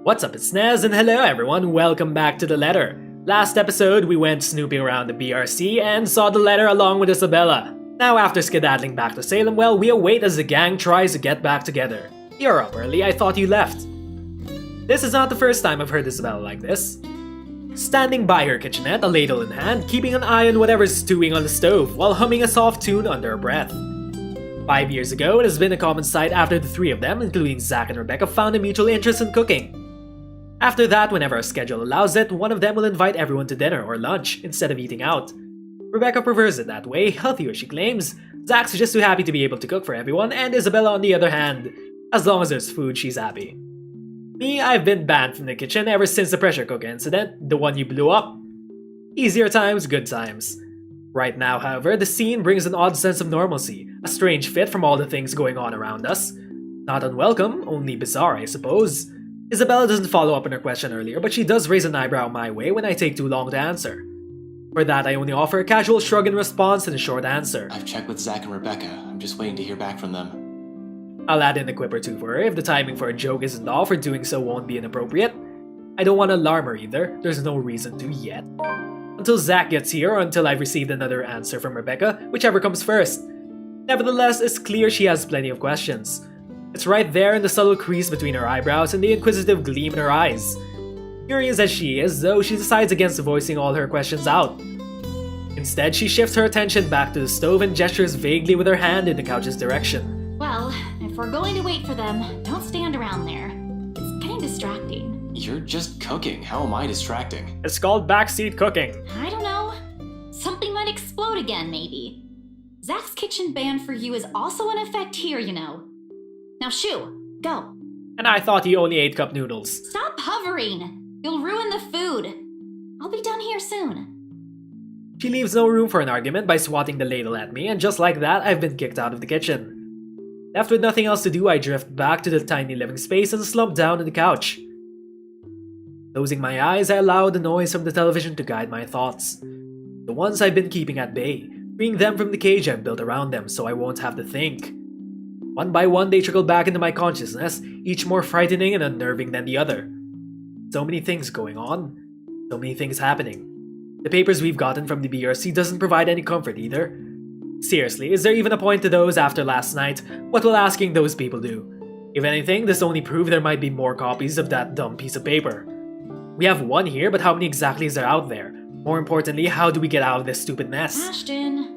What's up, it's Nez, and hello everyone, welcome back to The Letter. Last episode, we went snooping around the BRC and saw the letter along with Isabella. Now after skedaddling back to Salem, well, we await as the gang tries to get back together. You're up early, I thought you left. This is not the first time I've heard Isabella like this. Standing by her kitchenette, a ladle in hand, keeping an eye on whatever's stewing on the stove, while humming a soft tune under her breath. 5 years ago, it has been a common sight after the three of them, including Zach and Rebecca, found a mutual interest in cooking. After that, whenever our schedule allows it, one of them will invite everyone to dinner or lunch instead of eating out. Rebecca prefers it that way, healthier she claims. Zach's just too happy to be able to cook for everyone, and Isabella on the other hand, as long as there's food, she's happy. Me, I've been banned from the kitchen ever since the pressure cooker incident, the one you blew up. Easier times, good times. Right now, however, the scene brings an odd sense of normalcy, a strange fit from all the things going on around us. Not unwelcome, only bizarre, I suppose. Isabella doesn't follow up on her question earlier, but she does raise an eyebrow my way when I take too long to answer. For that, I only offer a casual shrug in response and a short answer. I've checked with Zach and Rebecca. I'm just waiting to hear back from them. I'll add in a quip or two for her if the timing for a joke isn't off or doing so won't be inappropriate. I don't want to alarm her either, there's no reason to yet. Until Zach gets here or until I've received another answer from Rebecca, whichever comes first. Nevertheless, it's clear she has plenty of questions. It's right there in the subtle crease between her eyebrows and the inquisitive gleam in her eyes. Curious as she is, though, she decides against voicing all her questions out. Instead, she shifts her attention back to the stove and gestures vaguely with her hand in the couch's direction. Well, if we're going to wait for them, don't stand around there. It's getting distracting. You're just cooking. How am I distracting? It's called backseat cooking. I don't know. Something might explode again, maybe. Zach's kitchen ban for you is also in effect here, you know. Now shoo, go. And I thought he only ate cup noodles. Stop hovering. You'll ruin the food. I'll be done here soon. She leaves no room for an argument by swatting the ladle at me, and just like that, I've been kicked out of the kitchen. Left with nothing else to do, I drift back to the tiny living space and slump down on the couch. Closing my eyes, I allow the noise from the television to guide my thoughts. The ones I've been keeping at bay, freeing them from the cage I've built around them so I won't have to think. One by one, they trickle back into my consciousness, each more frightening and unnerving than the other. So many things going on. So many things happening. The papers we've gotten from the BRC doesn't provide any comfort either. Seriously, is there even a point to those after last night? What will asking those people do? If anything, this only proves there might be more copies of that dumb piece of paper. We have one here, but how many exactly is there out there? More importantly, how do we get out of this stupid mess? Ashton.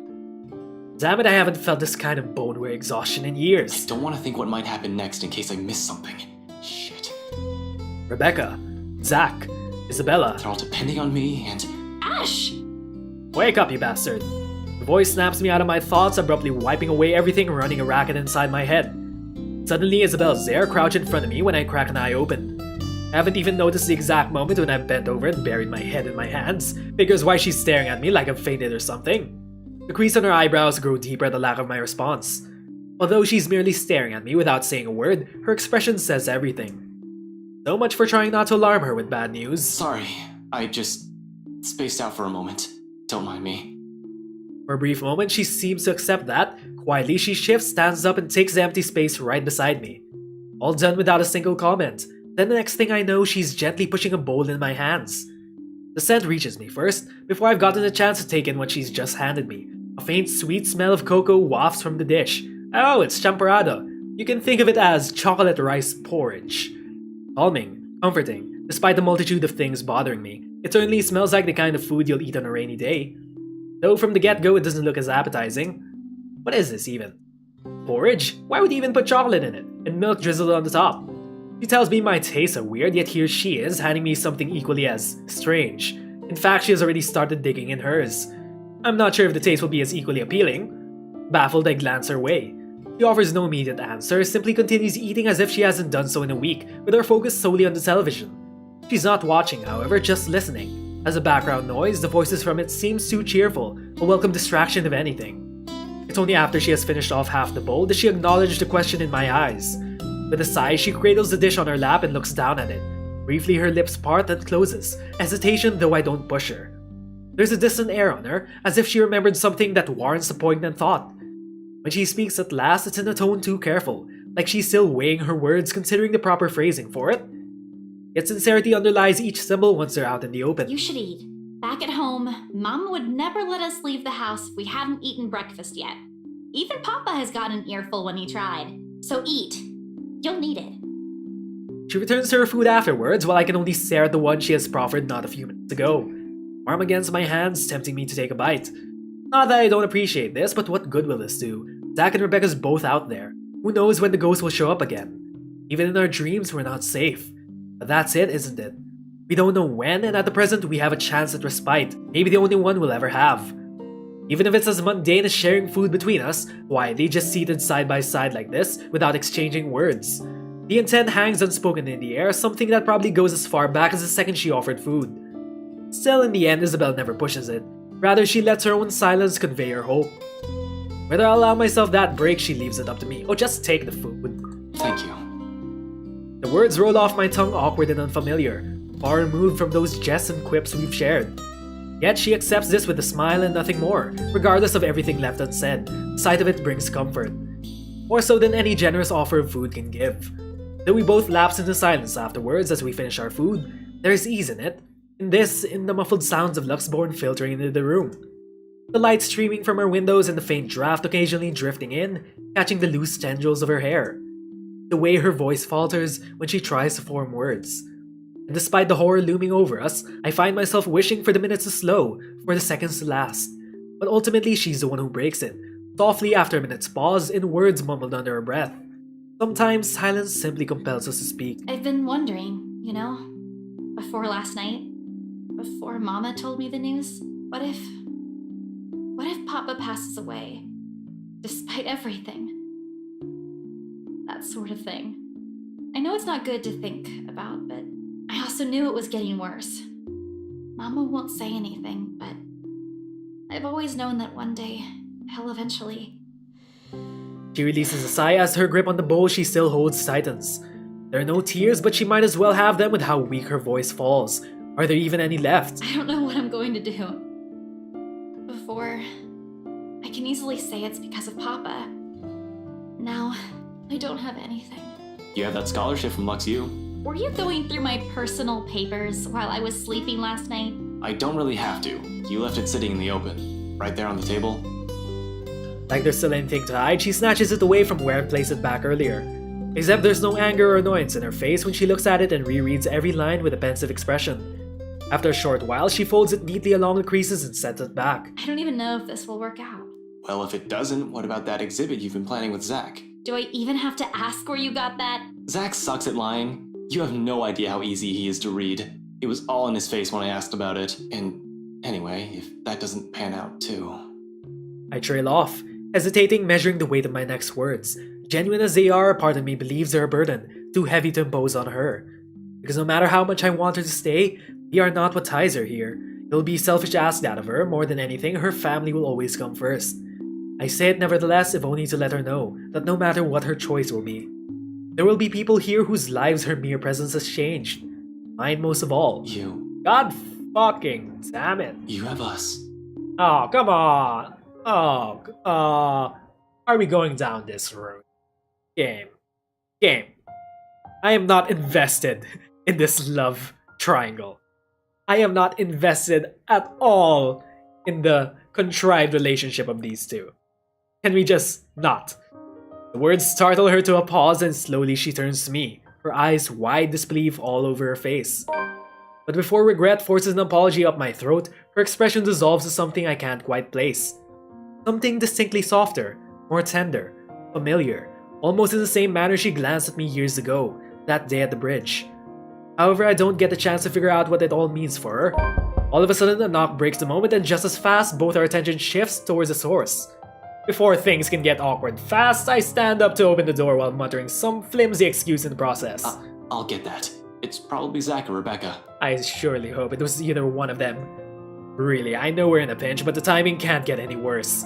Damn it, I haven't felt this kind of bone-weary exhaustion in years. I don't want to think what might happen next in case I miss something. Shit. Rebecca, Zach, Isabella. They're all depending on me and... Ash! Wake up, you bastard. The voice snaps me out of my thoughts, abruptly wiping away everything running a racket inside my head. Suddenly, Isabella's there, crouched in front of me when I crack an eye open. I haven't even noticed the exact moment when I bent over and buried my head in my hands. Figures why she's staring at me like I've fainted or something. The crease on her eyebrows grow deeper at the lack of my response. Although she's merely staring at me without saying a word, her expression says everything. So much for trying not to alarm her with bad news. Sorry, I just spaced out for a moment. Don't mind me. For a brief moment, she seems to accept that. Quietly, she shifts, stands up, and takes the empty space right beside me. All done without a single comment. Then the next thing I know, she's gently pushing a bowl in my hands. The scent reaches me first, before I've gotten a chance to take in what she's just handed me. A faint sweet smell of cocoa wafts from the dish. Oh, it's champorado. You can think of it as chocolate rice porridge. Calming, comforting, despite the multitude of things bothering me. It certainly smells like the kind of food you'll eat on a rainy day. Though from the get-go it doesn't look as appetizing. What is this even? Porridge? Why would you even put chocolate in it? And milk drizzled on the top? She tells me my tastes are weird, yet here she is, handing me something equally as strange. In fact, she has already started digging in hers. I'm not sure if the taste will be as equally appealing. Baffled, I glance her way. She offers no immediate answer, simply continues eating as if she hasn't done so in a week, with her focus solely on the television. She's not watching, however, just listening. As a background noise, the voices from it seems too cheerful, a welcome distraction if anything. It's only after she has finished off half the bowl that she acknowledged the question in my eyes. With a sigh, she cradles the dish on her lap and looks down at it. Briefly, her lips part and closes, hesitation though I don't push her. There's a distant air on her, as if she remembered something that warrants a poignant thought. When she speaks at last, it's in a tone too careful, like she's still weighing her words considering the proper phrasing for it. Yet sincerity underlies each symbol once they're out in the open. You should eat. Back at home, Mama would never let us leave the house if we hadn't eaten breakfast yet. Even Papa has got an earful when he tried. So eat. You'll need it. She returns to her food afterwards while I can only stare at the one she has proffered not a few minutes ago. Warm against my hands, tempting me to take a bite. Not that I don't appreciate this, but what good will this do? Zach and Rebecca's both out there. Who knows when the ghost will show up again? Even in our dreams, we're not safe. But that's it, isn't it? We don't know when, and at the present, we have a chance at respite. Maybe the only one we'll ever have. Even if it's as mundane as sharing food between us, why, they just seated side by side like this, without exchanging words. The intent hangs unspoken in the air, something that probably goes as far back as the second she offered food. Still, in the end, Isabel never pushes it. Rather, she lets her own silence convey her hope. Whether I'll allow myself that break, she leaves it up to me. Oh, just take the food. Thank you. The words roll off my tongue awkward and unfamiliar, far removed from those jests and quips we've shared. Yet she accepts this with a smile and nothing more, regardless of everything left unsaid. The sight of it brings comfort. More so than any generous offer of food can give. Though we both lapse into silence afterwards as we finish our food, there is ease in it. In the muffled sounds of Luxborn filtering into the room. The light streaming from her windows and the faint draft occasionally drifting in, catching the loose tendrils of her hair. The way her voice falters when she tries to form words. And despite the horror looming over us, I find myself wishing for the minutes to slow, for the seconds to last. But ultimately, she's the one who breaks it, softly after a minute's pause in words mumbled under her breath. Sometimes silence simply compels us to speak. I've been wondering, before last night, before Mama told me the news, what if Papa passes away, despite everything? That sort of thing. I know it's not good to think about, but I also knew it was getting worse. Mama won't say anything, but I've always known that one day, he'll eventually. She releases a sigh as her grip on the bowl she still holds tightens. There are no tears, but she might as well have them with how weak her voice falls. Are there even any left? I don't know what I'm going to do. Before, I can easily say it's because of Papa. Now, I don't have anything. You have that scholarship from Lux U. Were you going through my personal papers while I was sleeping last night? I don't really have to. You left it sitting in the open. Right there on the table. Like there's still anything to hide, she snatches it away from where I placed it back earlier. Except there's no anger or annoyance in her face when she looks at it and rereads every line with a pensive expression. After a short while, she folds it neatly along the creases and sets it back. I don't even know if this will work out. Well, if it doesn't, what about that exhibit you've been planning with Zach? Do I even have to ask where you got that? Zach sucks at lying. You have no idea how easy he is to read. It was all in his face when I asked about it. And anyway, if that doesn't pan out too. I trail off, hesitating, measuring the weight of my next words. Genuine as they are, a part of me believes they're a burden, too heavy to impose on her. Because no matter how much I want her to stay, we are not what ties her here. It'll be selfish to ask that of her. More than anything, her family will always come first. I say it nevertheless, if only to let her know that no matter what her choice will be, there will be people here whose lives her mere presence has changed. Mine most of all. You. God fucking damn it. You have us. Oh, come on. Are we going down this road? Game. I am not invested in this love triangle. I am not invested at all in the contrived relationship of these two. Can we just not? The words startle her to a pause and slowly she turns to me, her eyes wide disbelief all over her face. But before regret forces an apology up my throat, her expression dissolves to something I can't quite place. Something distinctly softer, more tender, familiar, almost in the same manner she glanced at me years ago, that day at the bridge. However, I don't get the chance to figure out what it all means for her. All of a sudden, a knock breaks the moment and just as fast, both our attention shifts towards the source. Before things can get awkward fast, I stand up to open the door while muttering some flimsy excuse in the process. I'll get that. It's probably Zach or Rebecca. I surely hope it was either one of them. Really, I know we're in a pinch, but the timing can't get any worse.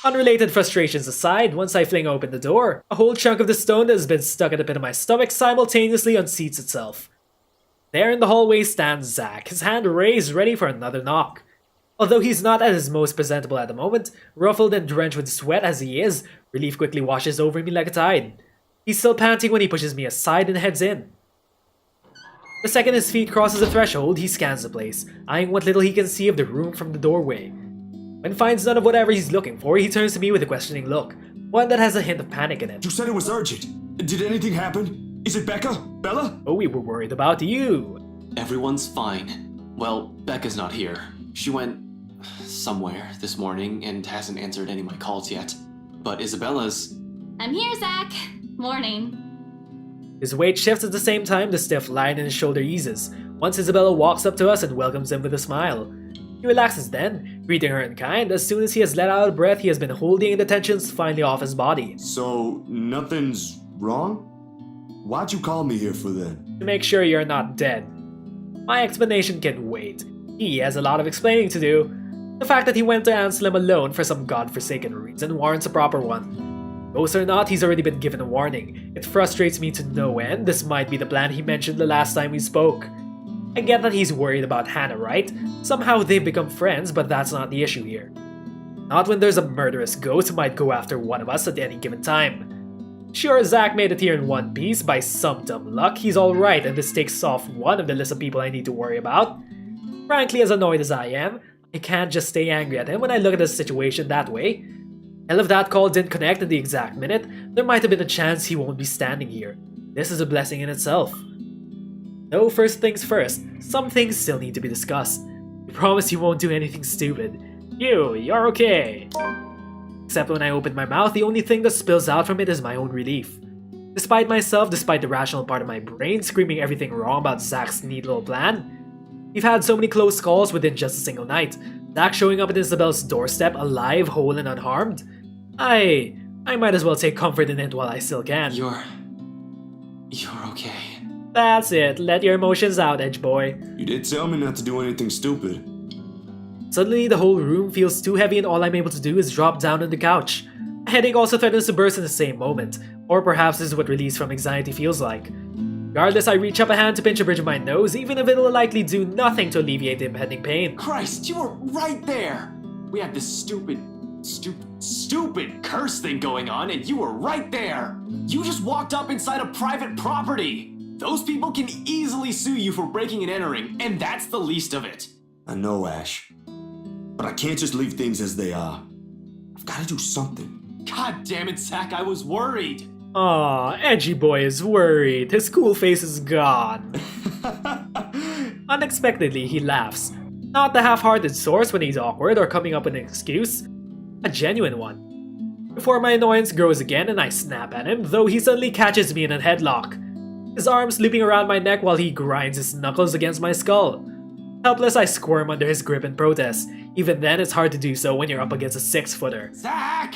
Unrelated frustrations aside, once I fling open the door, a whole chunk of the stone that has been stuck at the pit of my stomach simultaneously unseats itself. There in the hallway stands Zach, his hand raised ready for another knock. Although he's not at his most presentable at the moment, ruffled and drenched with sweat as he is, relief quickly washes over me like a tide. He's still panting when he pushes me aside and heads in. The second his feet crosses the threshold, he scans the place, eyeing what little he can see of the room from the doorway. When finds none of whatever he's looking for, he turns to me with a questioning look, one that has a hint of panic in it. You said it was urgent. Did anything happen? Is it Becca? Bella? Oh, we were worried about you. Everyone's fine. Well, Becca's not here. She went somewhere this morning and hasn't answered any of my calls yet. But Isabella's... I'm here, Zach. Morning. His weight shifts at the same time the stiff line in his shoulder eases, once Isabella walks up to us and welcomes him with a smile. He relaxes then, greeting her in kind. As soon as he has let out a breath he has been holding, and the tension's finally off his body. So, nothing's wrong? Why'd you call me here for then? To make sure you're not dead. My explanation can wait. He has a lot of explaining to do. The fact that he went to Anselm alone for some godforsaken reason warrants a proper one. Ghost or not, he's already been given a warning. It frustrates me to no end. This might be the plan he mentioned the last time we spoke. I get that he's worried about Hannah, right? Somehow they've become friends, but that's not the issue here. Not when there's a murderous ghost who might go after one of us at any given time. Sure, Zach made it here in one piece. By some dumb luck, he's alright, and this takes off one of the list of people I need to worry about. Frankly, as annoyed as I am, I can't just stay angry at him when I look at the situation that way. Hell, if that call didn't connect in the exact minute, there might have been a chance he won't be standing here. This is a blessing in itself. Though first things first, some things still need to be discussed. I promise you won't do anything stupid. You're okay. Except when I open my mouth, the only thing that spills out from it is my own relief. Despite myself, despite the rational part of my brain screaming everything wrong about Zach's neat little plan. We've had so many close calls within just a single night. Zach showing up at Isabel's doorstep alive, whole, and unharmed. I might as well take comfort in it while I still can. You're okay. That's it, let your emotions out, Edge Boy. You did tell me not to do anything stupid. Suddenly, the whole room feels too heavy and all I'm able to do is drop down on the couch. A headache also threatens to burst in the same moment, or perhaps this is what release from anxiety feels like. Regardless, I reach up a hand to pinch a bridge of my nose, even if it'll likely do nothing to alleviate the impending pain. Christ, you were right there! We had this stupid curse thing going on, and you were right there! You just walked up inside a private property! Those people can easily sue you for breaking and entering, and that's the least of it. I know, Ash. But I can't just leave things as they are. I've gotta do something. God damn it, Zach, I was worried! Aw, Edgy Boy is worried. His cool face is gone. Unexpectedly, he laughs. Not the half-hearted source when he's awkward or coming up with an excuse. A genuine one. Before my annoyance grows again and I snap at him, though he suddenly catches me in a headlock. His arms looping around my neck while he grinds his knuckles against my skull. Helpless, I squirm under his grip in protest. Even then, it's hard to do so when you're up against a 6-footer. Zach!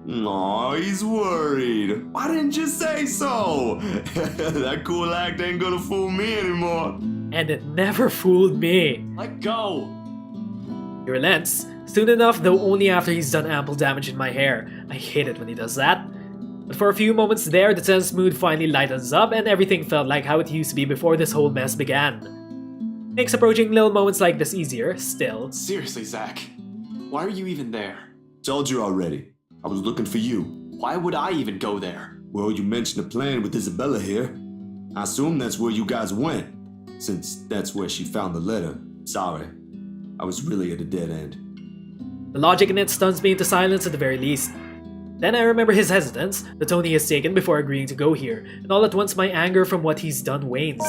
Aw, he's worried. Why didn't you say so? That cool act ain't gonna fool me anymore. And it never fooled me. Let go! He relents, soon enough, though only after he's done ample damage in my hair. I hate it when he does that. But for a few moments there, the tense mood finally lightens up and everything felt like how it used to be before this whole mess began. Makes approaching little moments like this easier, still. Seriously, Zach. Why are you even there? Told you already. I was looking for you. Why would I even go there? Well, you mentioned a plan with Isabella here. I assume that's where you guys went, since that's where she found the letter. Sorry. I was really at a dead end. The logic in it stuns me into silence at the very least. Then I remember his hesitance, the tone he has taken before agreeing to go here, and all at once my anger from what he's done wanes.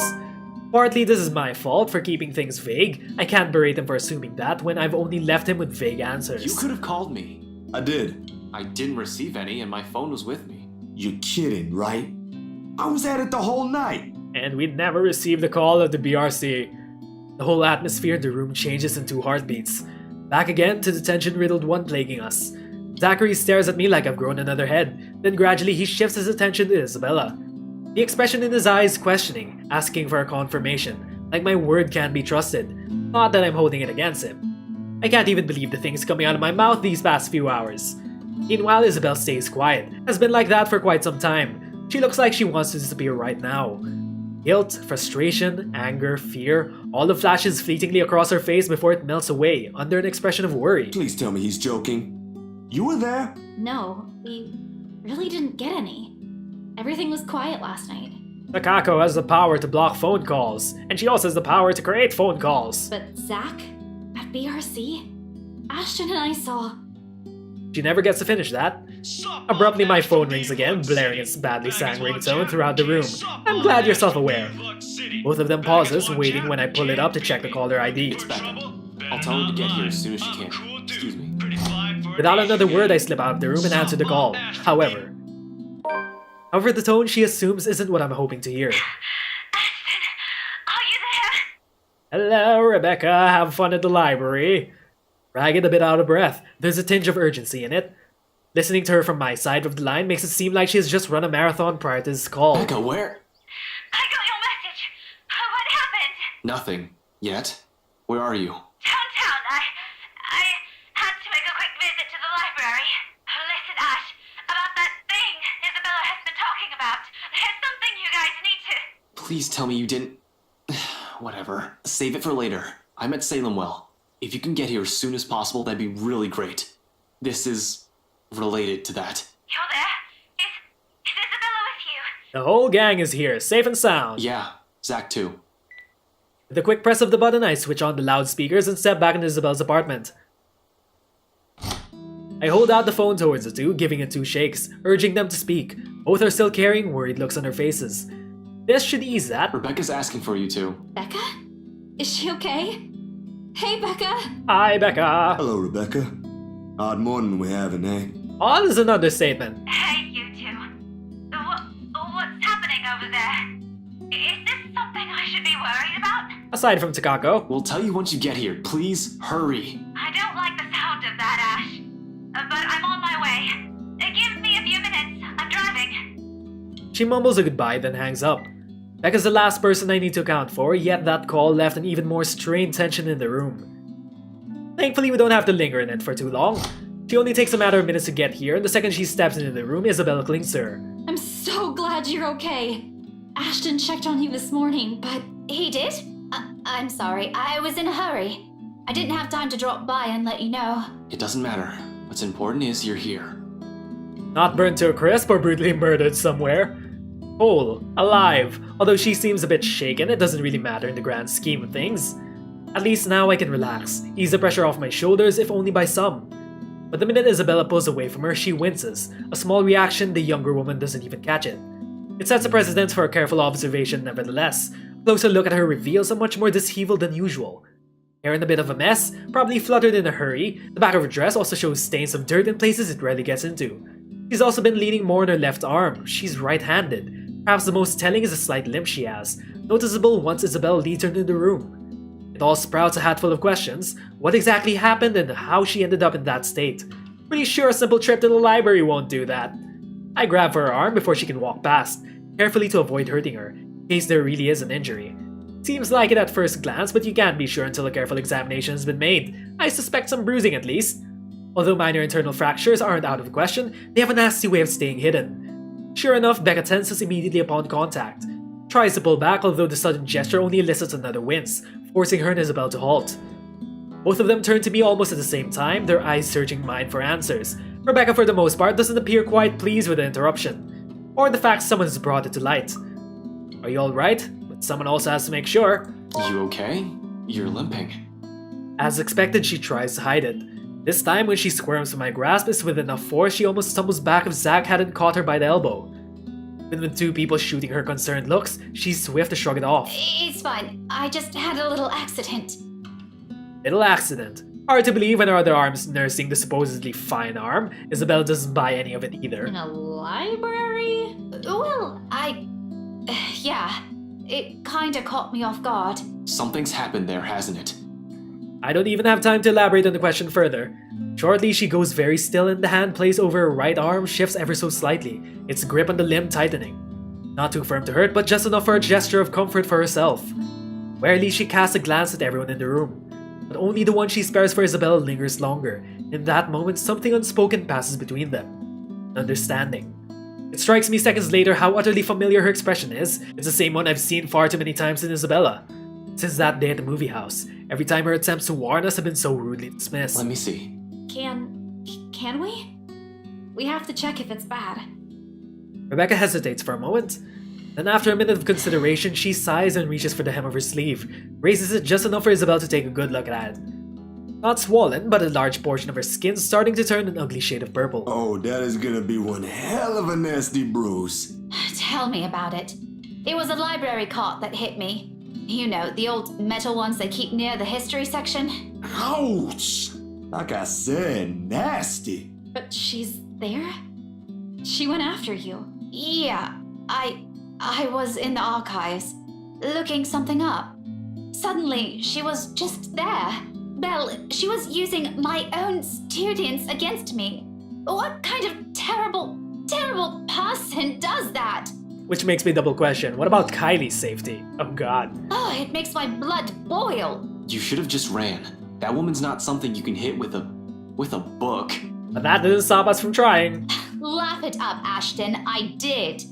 Partly this is my fault for keeping things vague. I can't berate him for assuming that when I've only left him with vague answers. You could have called me. I did. I didn't receive any and my phone was with me. You're kidding, right? I was at it the whole night. And we never received the call of the BRC. The whole atmosphere in the room changes in 2 heartbeats. Back again to the tension-riddled one plaguing us. Zachary stares at me like I've grown another head. Then gradually he shifts his attention to Isabella. The expression in his eyes questioning, asking for a confirmation. Like my word can't be trusted. Not that I'm holding it against him. I can't even believe the things coming out of my mouth these past few hours. Meanwhile, Isabel stays quiet. Has been like that for quite some time. She looks like she wants to disappear right now. Guilt, frustration, anger, fear, all the flashes fleetingly across her face before it melts away under an expression of worry. Please tell me he's joking. You were there? No, we really didn't get any. Everything was quiet last night. Takako has the power to block phone calls, and she also has the power to create phone calls. But Zach? At BRC? Ashton and I saw. She never gets to finish that. Abruptly, my phone rings again, blaring its badly sang ringtone throughout the room. I'm glad you're self-aware. Both of them pauses, waiting when I pull it up to check the caller ID. It's Becca. I'll tell her to get here as soon as she can. Excuse me. Without another word, I slip out of the room and answer the call. However, the tone she assumes isn't what I'm hoping to hear. Ashton, are you there? Hello, Rebecca. Have fun at the library. Ragged, a bit out of breath. There's a tinge of urgency in it. Listening to her from my side of the line makes it seem like she has just run a marathon prior to this call. Becca, where? I got your message. What happened? Nothing. Yet? Where are you? Downtown. I had to make a quick visit to the library. Listen, Ash, about that thing Isabella has been talking about. There's something you guys need to... Please tell me you didn't... Whatever. Save it for later. I'm at Salemwell. If you can get here as soon as possible, that'd be really great. This is... related to that. You're there? Is Isabella with you? The whole gang is here, safe and sound. Yeah, Zach too. With a quick press of the button, I switch on the loudspeakers and step back into Isabel's apartment. I hold out the phone towards the two, giving it 2 shakes, urging them to speak. Both are still carrying worried looks on their faces. This should ease that. Rebecca's asking for you two. Becca? Is she okay? Hey, Becca! Hi, Becca. Hello, Rebecca. Odd morning we're having, eh? Odd is an understatement. Hey, you two. What's happening over there? Is this something I should be worried about? Aside from Takako, We'll tell you once you get here. Please, hurry. I don't like the sound of that, Ash. But I'm on my way. Give me a few minutes. I'm driving. she mumbles a goodbye, then hangs up. Becca's the last person I need to account for, yet that call left an even more strained tension in the room. Thankfully, we don't have to linger in it for too long. She only takes a matter of minutes to get here, and the second she steps into the room, Isabella clings to her. I'm so glad you're okay. Ashton checked on you this morning, but... He did? I'm sorry, I was in a hurry. I didn't have time to drop by and let you know. It doesn't matter. What's important is you're here. Not burnt to a crisp or brutally murdered somewhere. Whole, alive. Although she seems a bit shaken, it doesn't really matter in the grand scheme of things. At least now I can relax, ease the pressure off my shoulders, if only by some. But the minute Isabella pulls away from her, she winces, a small reaction the younger woman doesn't even catch it. It sets a precedent for a careful observation nevertheless. A closer look at her reveals a much more disheveled than usual. Hair in a bit of a mess, probably fluttered in a hurry, the back of her dress also shows stains of dirt in places it rarely gets into. She's also been leaning more on her left arm, she's right-handed. Perhaps the most telling is the slight limp she has, noticeable once Isabella leads her into the room. It all sprouts a hatful of questions. What exactly happened and how she ended up in that state? Pretty sure a simple trip to the library won't do that. I grab for her arm before she can walk past, carefully to avoid hurting her, in case there really is an injury. Seems like it at first glance, but you can't be sure until a careful examination has been made. I suspect some bruising at least. Although minor internal fractures aren't out of the question, they have a nasty way of staying hidden. Sure enough, Becca tenses immediately upon contact. Tries to pull back, although the sudden gesture only elicits another wince, forcing her and Isabel to halt. Both of them turn to me almost at the same time, their eyes searching mine for answers. Rebecca, for the most part, doesn't appear quite pleased with the interruption, or the fact someone has brought it to light. Are you alright? But someone also has to make sure. You okay? You're limping. As expected, she tries to hide it. This time, when she squirms from my grasp, it's with enough force she almost stumbles back if Zach hadn't caught her by the elbow. Even with 2 people shooting her concerned looks, she's swift to shrug it off. It's fine, I just had a little accident. Little accident. Hard to believe when her other arm's nursing the supposedly fine arm. Isabel doesn't buy any of it either. In a library? Well, yeah, it kinda caught me off guard. Something's happened there, hasn't it? I don't even have time to elaborate on the question further. Shortly, she goes very still and the hand placed over her right arm shifts ever so slightly, its grip on the limb tightening. Not too firm to hurt, but just enough for a gesture of comfort for herself. Warily, she casts a glance at everyone in the room. But only the one she spares for Isabella lingers longer. In that moment, something unspoken passes between them. Understanding. It strikes me seconds later how utterly familiar her expression is. It's the same one I've seen far too many times in Isabella. Since that day at the movie house, every time her attempts to warn us have been so rudely dismissed. Let me see. Can we? We have to check if it's bad. Rebecca hesitates for a moment. Then after a minute of consideration, she sighs and reaches for the hem of her sleeve, raises it just enough for Isabel to take a good look at it. Not swollen, but a large portion of her skin starting to turn an ugly shade of purple. Oh, that is gonna be one hell of a nasty bruise. Tell me about it. It was a library cart that hit me. You know, the old metal ones they keep near the history section. Ouch! Like I said, nasty. But she's there? She went after you. Yeah, I was in the archives, looking something up. Suddenly, she was just there. Well, she was using my own students against me. What kind of terrible person does that? Which makes me double question, what about Kylie's safety? Oh god. Oh, it makes my blood boil. You should have just ran. That woman's not something you can hit with a book. But that didn't stop us from trying. Laugh it up, Ashton, I did.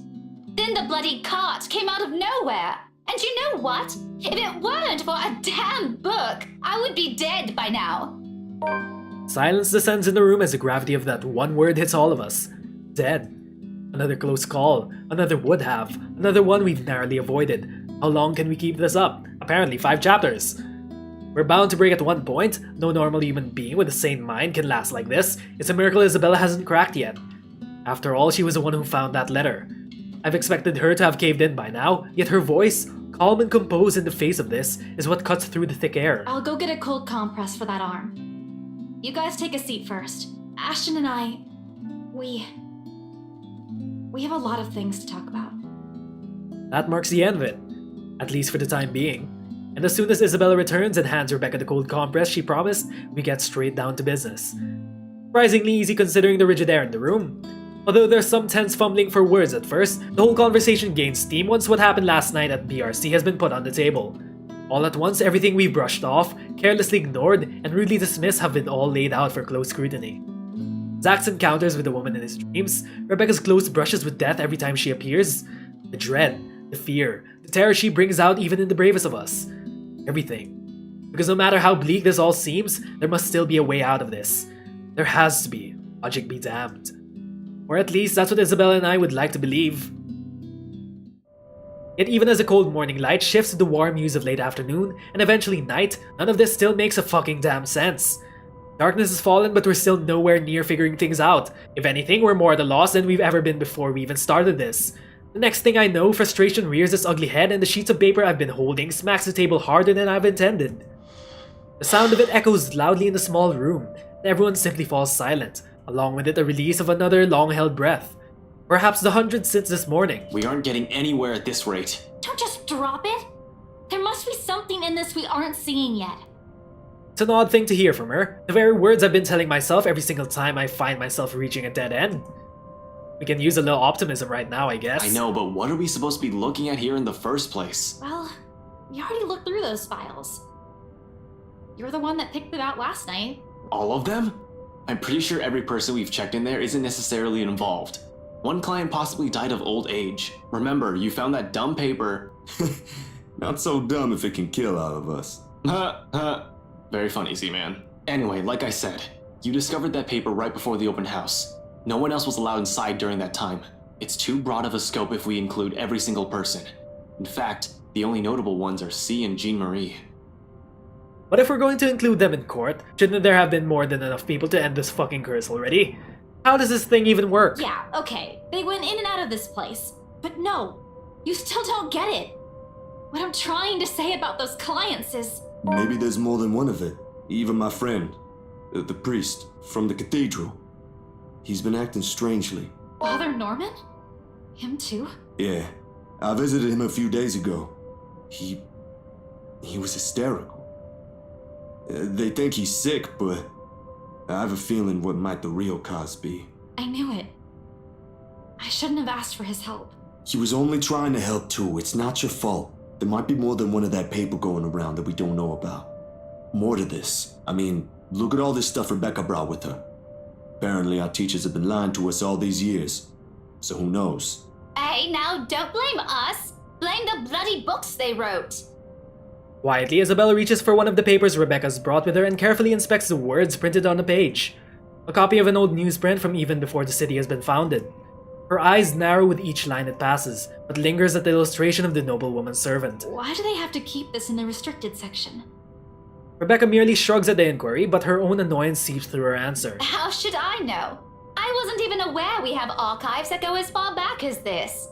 Then the bloody cart came out of nowhere. And you know what? If it weren't for a damn book, I would be dead by now. Silence descends in the room as the gravity of that one word hits all of us. Dead. Another close call. Another would have. Another one we've narrowly avoided. How long can we keep this up? Apparently 5 chapters. We're bound to break at one point. No normal human being with a sane mind can last like this. It's a miracle Isabella hasn't cracked yet. After all, she was the one who found that letter. I've expected her to have caved in by now, yet her voice, calm and composed in the face of this, is what cuts through the thick air. I'll go get a cold compress for that arm. You guys take a seat first. Ashton and I, we have a lot of things to talk about. That marks the end of it, at least for the time being. And as soon as Isabella returns and hands Rebecca the cold compress she promised, we get straight down to business. Surprisingly easy considering the rigid air in the room. Although there's some tense fumbling for words at first, the whole conversation gains steam once what happened last night at BRC has been put on the table. All at once, everything we brushed off, carelessly ignored, and rudely dismissed have been all laid out for close scrutiny. Zach's encounters with the woman in his dreams, Rebecca's close brushes with death every time she appears, the dread, the fear, the terror she brings out even in the bravest of us. Everything. Because no matter how bleak this all seems, there must still be a way out of this. There has to be. Logic be damned. Or at least that's what Isabella and I would like to believe. Yet even as the cold morning light shifts to the warm hues of late afternoon, and eventually night, none of this still makes a fucking damn sense. Darkness has fallen, but we're still nowhere near figuring things out. If anything, we're more at a loss than we've ever been before we even started this. The next thing I know, frustration rears its ugly head and the sheets of paper I've been holding smacks the table harder than I've intended. The sound of it echoes loudly in the small room, and everyone simply falls silent, along with it a release of another long-held breath. Perhaps the 100th since this morning. We aren't getting anywhere at this rate. Don't just drop it. There must be something in this we aren't seeing yet. It's an odd thing to hear from her, the very words I've been telling myself every single time I find myself reaching a dead end. We can use a little optimism right now, I guess. I know, but what are we supposed to be looking at here in the first place? Well, we already looked through those files. You're the one that picked it out last night. All of them? I'm pretty sure every person we've checked in there isn't necessarily involved. One client possibly died of old age. Remember, you found that dumb paper. Not so dumb if it can kill all of us. Very funny, Z-Man. Anyway, like I said, you discovered that paper right before the open house. No one else was allowed inside during that time. It's too broad of a scope if we include every single person. In fact, the only notable ones are C and Jean-Marie. But if we're going to include them in court, shouldn't there have been more than enough people to end this fucking curse already? How does this thing even work? Yeah, okay. They went in and out of this place. But no, you still don't get it. What I'm trying to say about those clients is... Maybe there's more than one of it. Even my friend, the priest from the cathedral. He's been acting strangely. Father Norman? Him too? Yeah, I visited him a few days ago. He was hysterical. They think he's sick, but I have a feeling what might the real cause be. I knew it. I shouldn't have asked for his help. He was only trying to help too. It's not your fault. There might be more than one of that paper going around that we don't know about. More to this. I mean, look at all this stuff Rebecca brought with her. Apparently our teachers have been lying to us all these years. So who knows? Hey, now don't blame us. Blame the bloody books they wrote. Quietly, Isabella reaches for one of the papers Rebecca's brought with her and carefully inspects the words printed on the page. A copy of an old newsprint from even before the city has been founded. Her eyes narrow with each line it passes, but lingers at the illustration of the noblewoman's servant. Why do they have to keep this in the restricted section? Rebecca merely shrugs at the inquiry, but her own annoyance seeps through her answer. How should I know? I wasn't even aware we have archives that go as far back as this.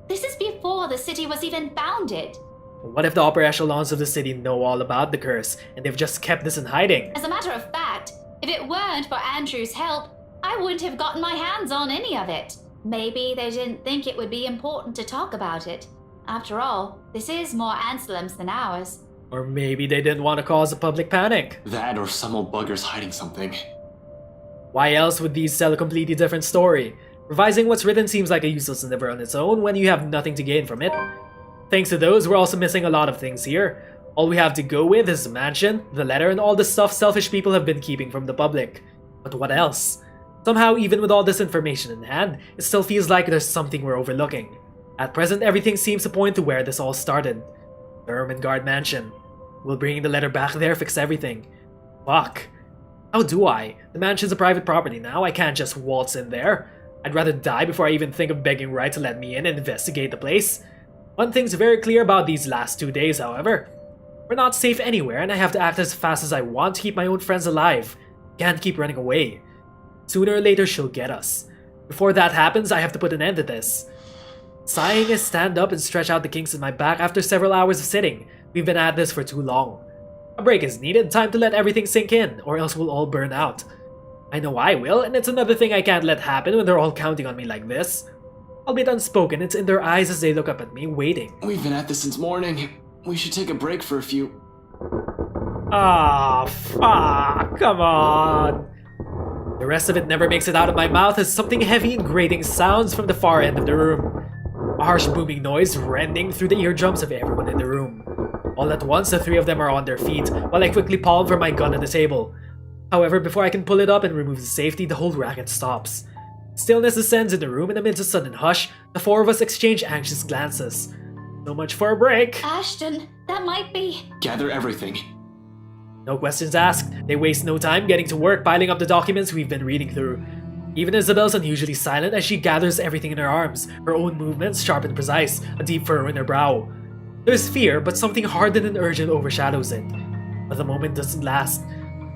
This is before the city was even founded. What if the upper echelons of the city know all about the curse, and they've just kept this in hiding? As a matter of fact, if it weren't for Andrew's help, I wouldn't have gotten my hands on any of it. Maybe they didn't think it would be important to talk about it. After all, this is more Anselm's than ours. Or maybe they didn't want to cause a public panic. That or some old bugger's hiding something. Why else would these tell a completely different story? Revising what's written seems like a useless endeavor on its own when you have nothing to gain from it. Thanks to those, we're also missing a lot of things here. All we have to go with is the mansion, the letter, and all the stuff selfish people have been keeping from the public. But what else? Somehow, even with all this information in hand, it still feels like there's something we're overlooking. At present, everything seems to point to where this all started. The Ermengarde mansion. Will bringing the letter back there fix everything? Fuck. How do I? The mansion's a private property now, I can't just waltz in there. I'd rather die before I even think of begging Wright to let me in and investigate the place. One thing's very clear about these last 2 days, however. We're not safe anywhere, and I have to act as fast as I want to keep my own friends alive. Can't keep running away. Sooner or later, she'll get us. Before that happens, I have to put an end to this. Sighing, I stand up and stretch out the kinks in my back after several hours of sitting. We've been at this for too long. A break is needed, time to let everything sink in, or else we'll all burn out. I know I will, and it's another thing I can't let happen when they're all counting on me like this. Albeit unspoken, it's in their eyes as they look up at me, waiting. We've been at this since morning. We should take a break for a few... Ah, fuck, come on. The rest of it never makes it out of my mouth as something heavy and grating sounds from the far end of the room. A harsh booming noise rending through the eardrums of everyone in the room. All at once, the three of them are on their feet, while I quickly palm for my gun on the table. However, before I can pull it up and remove the safety, the whole racket stops. Stillness descends in the room, and amidst a sudden hush, the four of us exchange anxious glances. So much for a break. Ashton, that might be... Gather everything. No questions asked. They waste no time getting to work piling up the documents we've been reading through. Even Isabel's unusually silent as she gathers everything in her arms, her own movements sharp and precise, a deep furrow in her brow. There's fear, but something hardened and urgent overshadows it. But the moment doesn't last.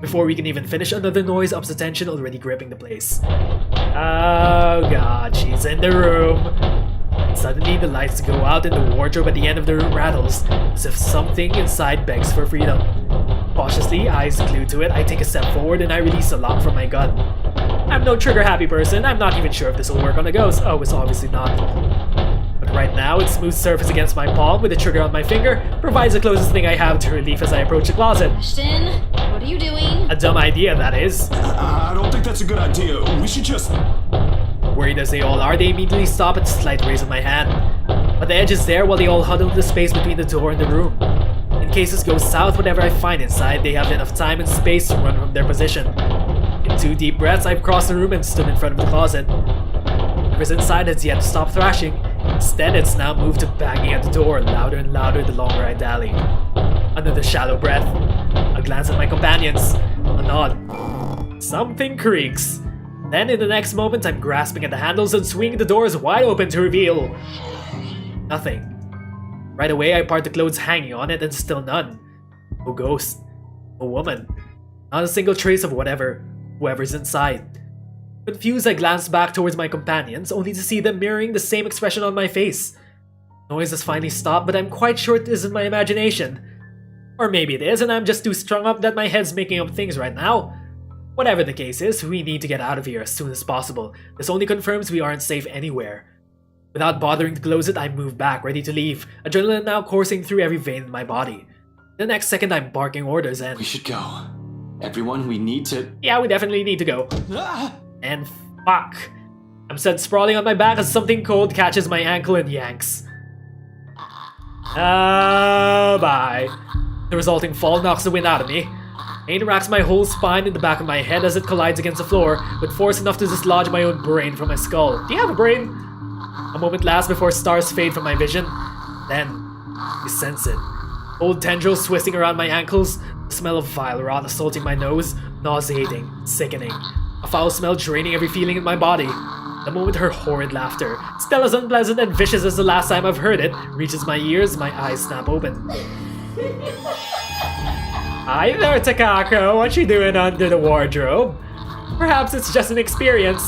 Before we can even finish, another noise ups the tension already gripping the place. Oh god, she's in the room. Suddenly, the lights go out and the wardrobe at the end of the room rattles, as if something inside begs for freedom. Cautiously, eyes glued to it, I take a step forward and I release a lock from my gun. I'm no trigger-happy person, I'm not even sure if this will work on a ghost. Oh, it's obviously not. But right now, its smooth surface against my palm with the trigger on my finger provides the closest thing I have to relief as I approach the closet. Ashton, what are you doing? A dumb idea, that is. I don't think that's a good idea. We should just... Worried as they all are, they immediately stop at the slight raise of my hand. But the edge is there while they all huddle in the space between the door and the room. In case this goes south, whatever I find inside, they have enough time and space to run from their position. In 2 deep breaths, I've crossed the room and stood in front of the closet. Whoever's inside has yet to stop thrashing. Instead, it's now moved to banging at the door, louder and louder the longer I dally. Another shallow breath. A glance at my companions. A nod. Something creaks. Then, in the next moment, I'm grasping at the handles and swinging the doors wide open to reveal... nothing. Right away, I part the clothes hanging on it and still none. No ghost. No woman. Not a single trace of whoever's inside. Confused, I glance back towards my companions, only to see them mirroring the same expression on my face. Noise has finally stopped, but I'm quite sure it isn't my imagination. Or maybe it is, and I'm just too strung up that my head's making up things right now. Whatever the case is, we need to get out of here as soon as possible. This only confirms we aren't safe anywhere. Without bothering to close it, I move back, ready to leave, adrenaline now coursing through every vein in my body. The next second, I'm barking orders and... We should go. Everyone, we need to... Yeah, we definitely need to go. And fuck. I'm set sprawling on my back as something cold catches my ankle and yanks. Bye. The resulting fall knocks the wind out of me. Pain racks my whole spine in the back of my head as it collides against the floor, with force enough to dislodge my own brain from my skull. Do you have a brain? A moment lasts before stars fade from my vision. Then, you sense it. Old tendrils twisting around my ankles, the smell of vile rot assaulting my nose, nauseating, sickening. A foul smell draining every feeling in my body. The moment her horrid laughter, still as unpleasant and vicious as the last time I've heard it, reaches my ears, my eyes snap open. Hi there, Takako. What you doing under the wardrobe? Perhaps it's just an experience.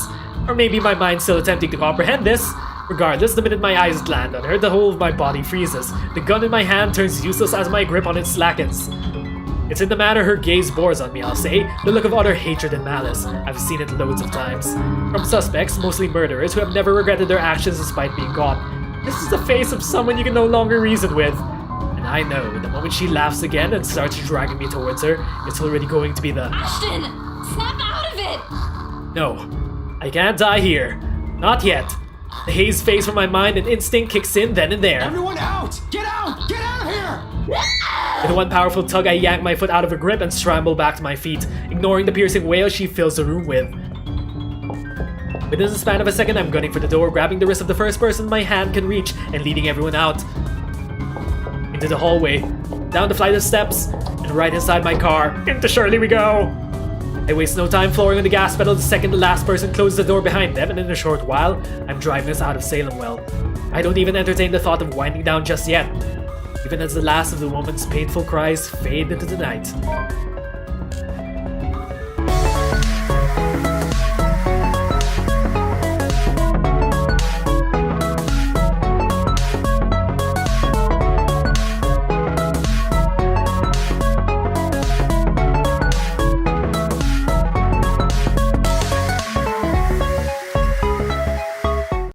Or maybe my mind's still attempting to comprehend this. Regardless, the minute my eyes land on her, the whole of my body freezes. The gun in my hand turns useless as my grip on it slackens. It's in the manner her gaze bores on me, I'll say, the look of utter hatred and malice. I've seen it loads of times. From suspects, mostly murderers, who have never regretted their actions despite being caught. This is the face of someone you can no longer reason with. And I know, the moment she laughs again and starts dragging me towards her, it's already going to be the— Ashton, snap out of it! No, I can't die here. Not yet. The haze fades from my mind and instinct kicks in then and there. Everyone out! Get out! Get out of here! With one powerful tug, I yank my foot out of her grip and scramble back to my feet, ignoring the piercing wail she fills the room with. Within the span of a second, I'm gunning for the door, grabbing the wrist of the first person my hand can reach and leading everyone out. Into the hallway, down the flight of steps, and right inside my car. Into Shirley we go! I waste no time flooring on the gas pedal the second the last person closes the door behind them, and in a short while, I'm driving us out of Salem well. I don't even entertain the thought of winding down just yet, even as the last of the woman's painful cries fade into the night.